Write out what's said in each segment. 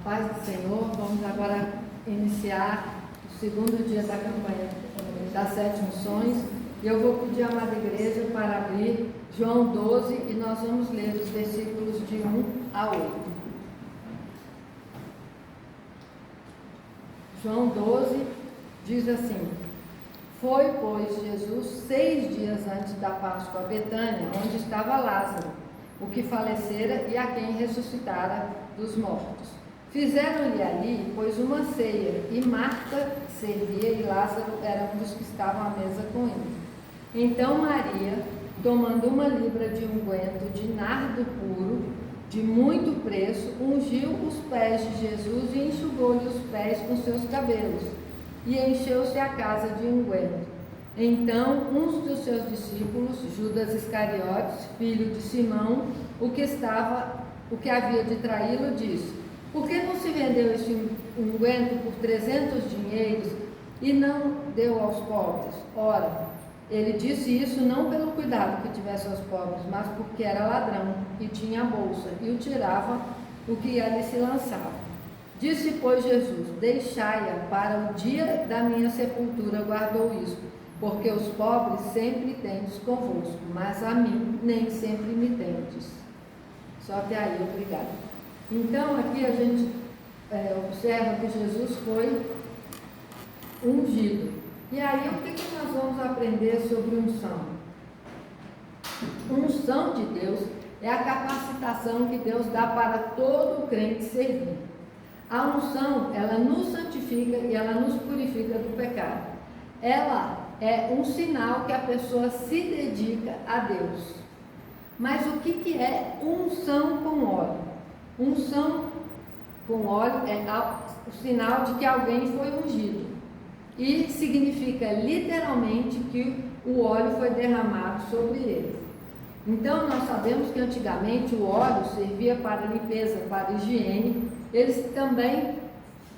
Paz do Senhor, vamos agora iniciar o segundo dia da campanha das 7 unções. Eu vou pedir à amada igreja para abrir João 12 e nós vamos ler os versículos de 1 a 8. João 12 diz assim: Foi, pois, Jesus 6 dias antes da Páscoa a Betânia, onde estava Lázaro, o que falecera e a quem ressuscitara dos mortos. Fizeram-lhe ali, pois, uma ceia, e Marta servia e Lázaro era um dos que estavam à mesa com ele. Então Maria, tomando uma libra de unguento de nardo puro, de muito preço, ungiu os pés de Jesus e enxugou-lhe os pés com seus cabelos, e encheu-se a casa de unguento. Então, uns dos seus discípulos, Judas Iscariotes, filho de Simão, o que havia de traí-lo, disse: Por que não se vendeu este unguento por 300 dinheiros e não deu aos pobres? Ora, ele disse isso não pelo cuidado que tivesse aos pobres, mas porque era ladrão e tinha a bolsa, e o tirava o que ali se lançava. Disse, pois, Jesus: Deixai-a, para o dia da minha sepultura guardou isso, porque os pobres sempre tendes convosco, mas a mim nem sempre me tendes. Só até aí, obrigada. Então, aqui a gente observa que Jesus foi ungido. E aí, o que nós vamos aprender sobre unção? Unção de Deus é a capacitação que Deus dá para todo crente servir. A unção, ela nos santifica e ela nos purifica do pecado. Ela é um sinal que a pessoa se dedica a Deus. Mas o que é unção com óleo? Unção com óleo é o sinal de que alguém foi ungido. E significa literalmente que o óleo foi derramado sobre ele. Então nós sabemos que antigamente o óleo servia para limpeza, para higiene. Eles também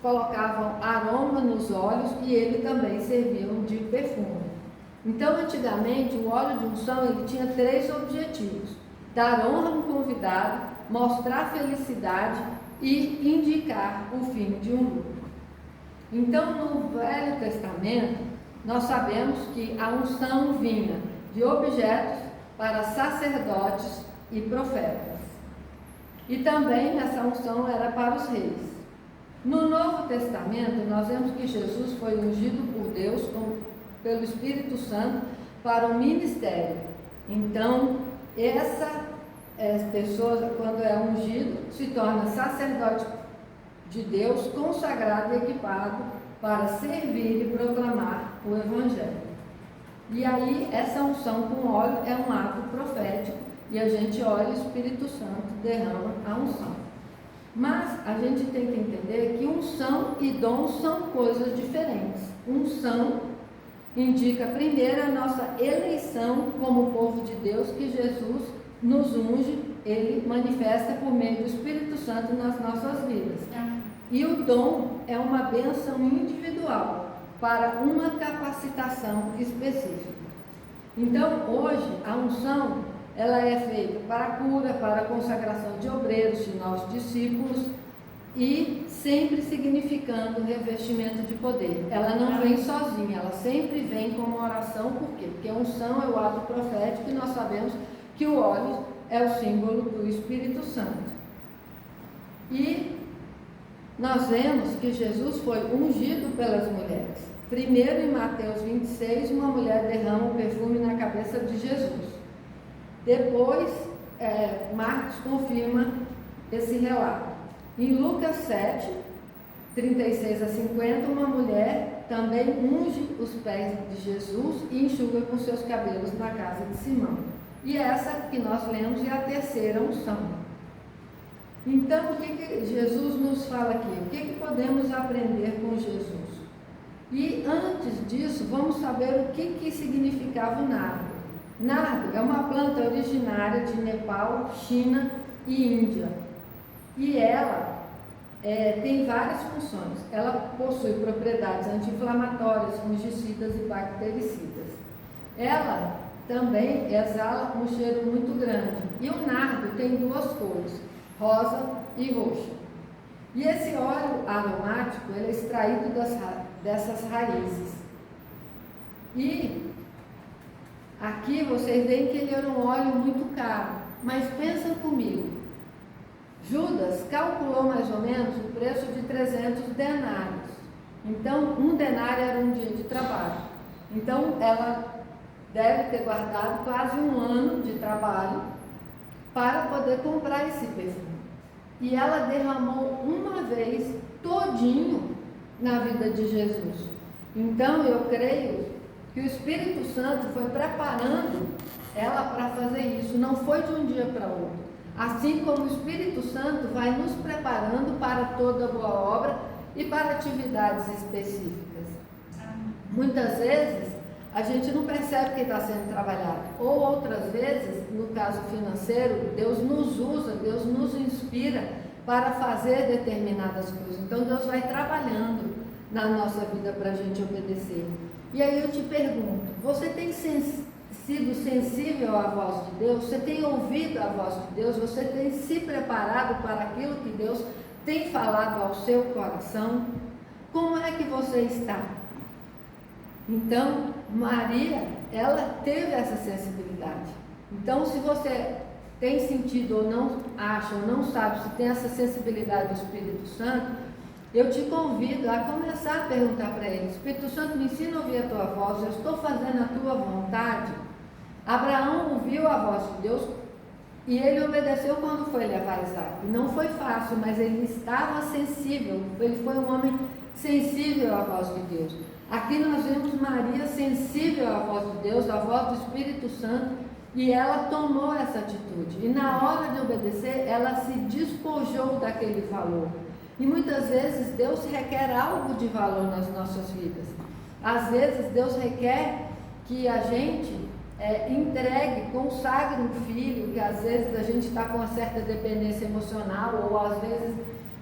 colocavam aroma nos óleos e ele também serviam de perfume. Então antigamente o óleo de unção ele tinha 3 objetivos: dar honra ao convidado, mostrar felicidade e indicar o fim de um luto. Então, no Velho Testamento, nós sabemos que a unção vinha de objetos para sacerdotes e profetas. E também essa unção era para os reis. No Novo Testamento, nós vemos que Jesus foi ungido por Deus pelo Espírito Santo para o ministério. Então, essa pessoa, quando é ungido, se torna sacerdote de Deus, consagrado e equipado para servir e proclamar o Evangelho. E aí, essa unção com óleo é um ato profético, e a gente olha e o Espírito Santo derrama a unção. Mas a gente tem que entender que unção e dom são coisas diferentes. Unção indica primeiro a nossa eleição como povo de Deus, que Jesus nos unge, ele manifesta por meio do Espírito Santo nas nossas vidas. E o dom é uma bênção individual para uma capacitação específica. Então, hoje, a unção, ela é feita para a cura, para a consagração de obreiros, de novos discípulos, e sempre significando revestimento de poder. Ela não vem sozinha, ela sempre vem como oração. Por quê? Porque a unção é o ato profético e nós sabemos que o óleo é o símbolo do Espírito Santo. E nós vemos que Jesus foi ungido pelas mulheres. Primeiro, em Mateus 26, uma mulher derrama o perfume na cabeça de Jesus. Depois, Marcos confirma esse relato. Em Lucas 7, 36 a 50, uma mulher também unge os pés de Jesus e enxuga com seus cabelos na casa de Simão. E essa que nós lemos é a terceira unção. Então, o que Jesus nos fala aqui? O que podemos aprender com Jesus? E antes disso, vamos saber o que significava o nardo. Nardo é uma planta originária de Nepal, China e Índia. E ela tem várias funções. Ela possui propriedades anti-inflamatórias, fungicidas e bactericidas. Ela também exala um cheiro muito grande. E o nardo tem 2 cores, rosa e roxo. E esse óleo aromático, ele é extraído dessas raízes. E aqui vocês veem que ele era um óleo muito caro. Mas pensam comigo, Judas calculou mais ou menos o preço de 300 denários. Então, um denário era um dia de trabalho. Então, ela deve ter guardado quase um ano de trabalho para poder comprar esse perfume. E ela derramou uma vez todinho na vida de Jesus. Então, eu creio que o Espírito Santo foi preparando ela para fazer isso. Não foi de um dia para outro. Assim como o Espírito Santo vai nos preparando para toda boa obra e para atividades específicas. Muitas vezes a gente não percebe que está sendo trabalhado, ou outras vezes, no caso financeiro, Deus nos usa, Deus nos inspira para fazer determinadas coisas. Então Deus vai trabalhando na nossa vida para a gente obedecer. E aí eu te pergunto, você tem sido sensível à voz de Deus? Você tem ouvido a voz de Deus? Você tem se preparado para aquilo que Deus tem falado ao seu coração? Como é que você está? Então, Maria, ela teve essa sensibilidade. Então, se você tem sentido ou não acha ou não sabe se tem essa sensibilidade do Espírito Santo, eu te convido a começar a perguntar para ele: Espírito Santo, me ensina a ouvir a tua voz, eu estou fazendo a tua vontade. Abraão ouviu a voz de Deus e ele obedeceu quando foi levar Isaac. Não foi fácil, mas ele estava sensível, ele foi um homem sensível à voz de Deus. Aqui nós vemos Maria sensível à voz de Deus, à voz do Espírito Santo, e ela tomou essa atitude. E na hora de obedecer, ela se despojou daquele valor. E muitas vezes Deus requer algo de valor nas nossas vidas. Às vezes Deus requer que a gente entregue, consagre um filho, que às vezes a gente está com uma certa dependência emocional, ou às vezes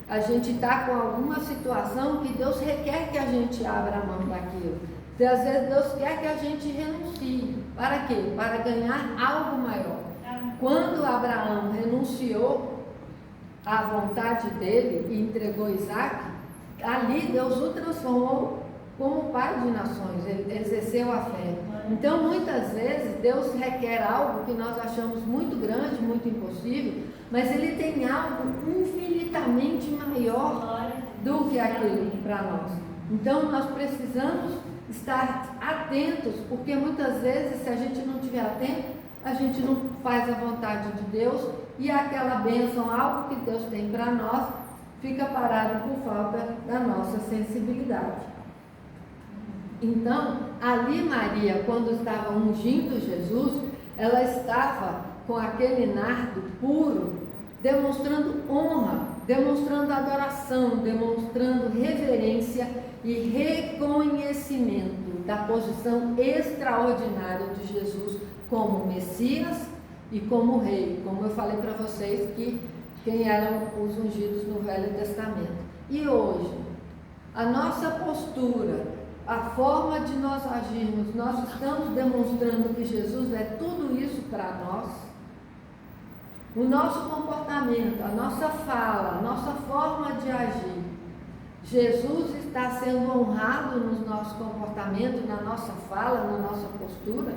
a gente está com alguma situação que Deus requer que a gente abra a mão daquilo. E às vezes Deus quer que a gente renuncie. Para quê? Para ganhar algo maior. Quando Abraão renunciou à vontade dele e entregou Isaac, ali Deus o transformou como pai de nações, ele exerceu a fé. Então, muitas vezes, Deus requer algo que nós achamos muito grande, muito impossível, mas Ele tem algo infinitamente maior do que aquilo para nós. Então, nós precisamos estar atentos, porque muitas vezes, se a gente não estiver atento, a gente não faz a vontade de Deus e aquela bênção, algo que Deus tem para nós, fica parado por falta da nossa sensibilidade. Então, ali Maria, quando estava ungindo Jesus, ela estava com aquele nardo puro, demonstrando honra, demonstrando adoração, demonstrando reverência e reconhecimento da posição extraordinária de Jesus como Messias e como Rei, como eu falei para vocês que quem eram os ungidos no Velho Testamento. E hoje, a nossa postura, a forma de nós agirmos, nós estamos demonstrando que Jesus é tudo isso para nós. O nosso comportamento, a nossa fala, a nossa forma de agir, Jesus está sendo honrado no nosso comportamento, na nossa fala, na nossa postura.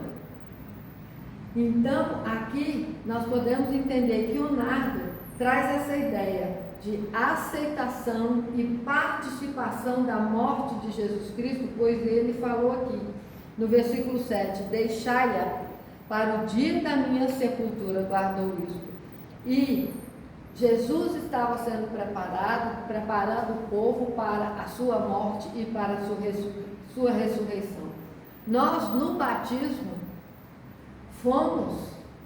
Então, aqui nós podemos entender que o nardo traz essa ideia de aceitação e participação da morte de Jesus Cristo, pois ele falou aqui, no versículo 7, deixai-a para o dia da minha sepultura, guardou isso. E Jesus estava sendo preparando o povo para a sua morte e para a sua ressurreição. Nós, no batismo, fomos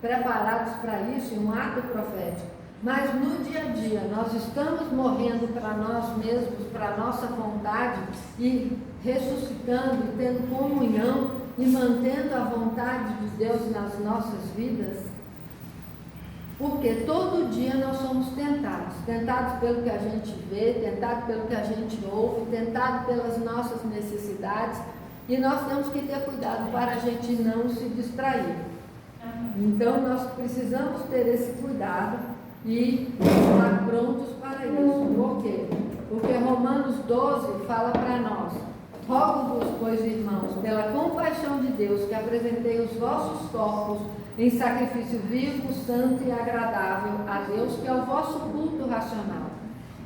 preparados para isso, em um ato profético. Mas no dia a dia, nós estamos morrendo para nós mesmos, para a nossa vontade, e ressuscitando, e tendo comunhão, e mantendo a vontade de Deus nas nossas vidas. Porque todo dia nós somos tentados pelo que a gente vê, tentados pelo que a gente ouve, tentados pelas nossas necessidades, e nós temos que ter cuidado para a gente não se distrair. Então nós precisamos ter esse cuidado e estar prontos para isso. Por quê? Porque Romanos 12 fala para nós: rogo-vos, pois, irmãos, pela compaixão de Deus, que apresentei os vossos corpos em sacrifício vivo, santo e agradável a Deus, que é o vosso culto racional.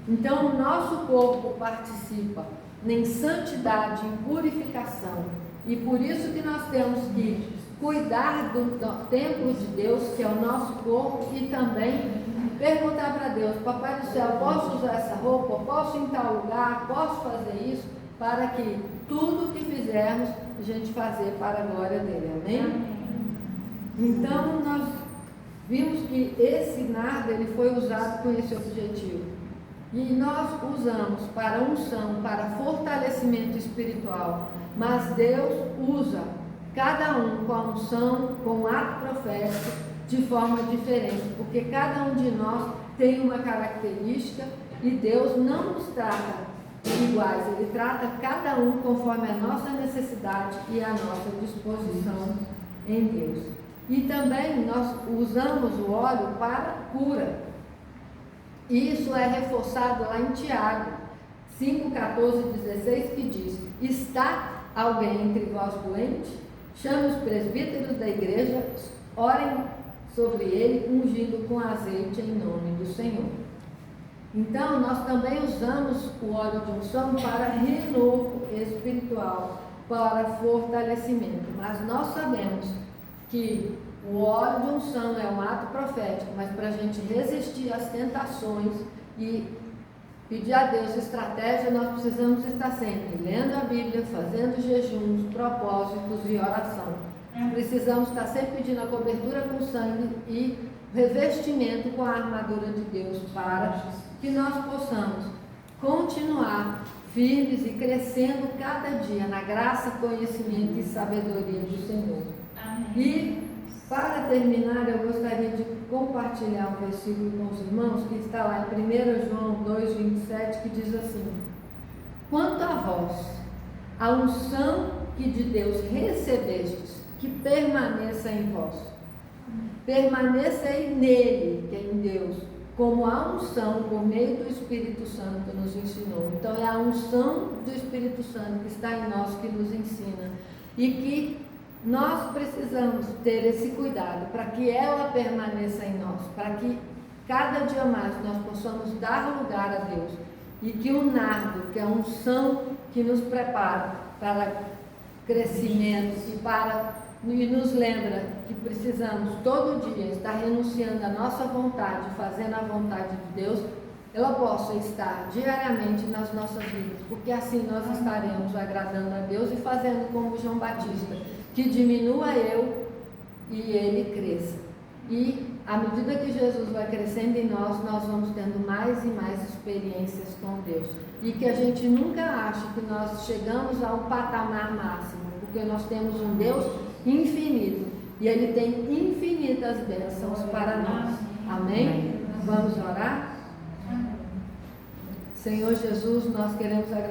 Então, o nosso corpo participa em santidade, em purificação, e por isso que nós temos que cuidar do templo de Deus, que é o nosso corpo, e também perguntar para Deus: Papai do céu, posso usar essa roupa? Posso ir em tal lugar? Posso fazer isso? Para que tudo que fizermos, a gente fazer para a glória dele. Amém? Então, nós vimos que esse nardo ele foi usado com esse objetivo. E nós usamos para unção, para fortalecimento espiritual. Mas Deus usa cada um com a unção, com o ato profético, de forma diferente. Porque cada um de nós tem uma característica e Deus não nos trata iguais. Ele trata cada um conforme a nossa necessidade e a nossa disposição em Deus. E também nós usamos o óleo para cura. Isso é reforçado lá em Tiago 5, 14 e 16, que diz: está alguém entre vós doente? Chame os presbíteros da igreja, orem sobre ele, ungindo com azeite em nome do Senhor. Então, nós também usamos o óleo de unção para renovo espiritual, para fortalecimento. Mas nós sabemos que o óleo de unção é um ato profético, mas para a gente resistir às tentações e pedir a Deus estratégia, nós precisamos estar sempre lendo a Bíblia, fazendo jejuns, propósitos e oração. Precisamos estar sempre pedindo a cobertura com sangue e revestimento com a armadura de Deus, para que nós possamos continuar firmes e crescendo cada dia na graça, conhecimento e sabedoria do Senhor. Amém. E para terminar, eu gostaria de compartilhar um versículo com os irmãos, que está lá em 1 João 2,27, que diz assim: quanto a vós, a unção que de Deus recebestes, que permaneça em vós. Permaneça nele, que é em Deus, como a unção por meio do Espírito Santo nos ensinou. Então é a unção do Espírito Santo que está em nós, que nos ensina, e que nós precisamos ter esse cuidado para que ela permaneça em nós, para que cada dia mais nós possamos dar lugar a Deus, e que o nardo, que é a unção que nos prepara para crescimento e nos lembra que precisamos todo dia estar renunciando à nossa vontade, fazendo a vontade de Deus, ela possa estar diariamente nas nossas vidas, porque assim nós estaremos agradando a Deus e fazendo como João Batista, que diminua eu e ele cresça. E à medida que Jesus vai crescendo em nós, nós vamos tendo mais e mais experiências com Deus. E que a gente nunca ache que nós chegamos a um patamar máximo, porque nós temos um Deus infinito e Ele tem infinitas bênçãos para nós. Amém? Vamos orar? Senhor Jesus, nós queremos agradecer.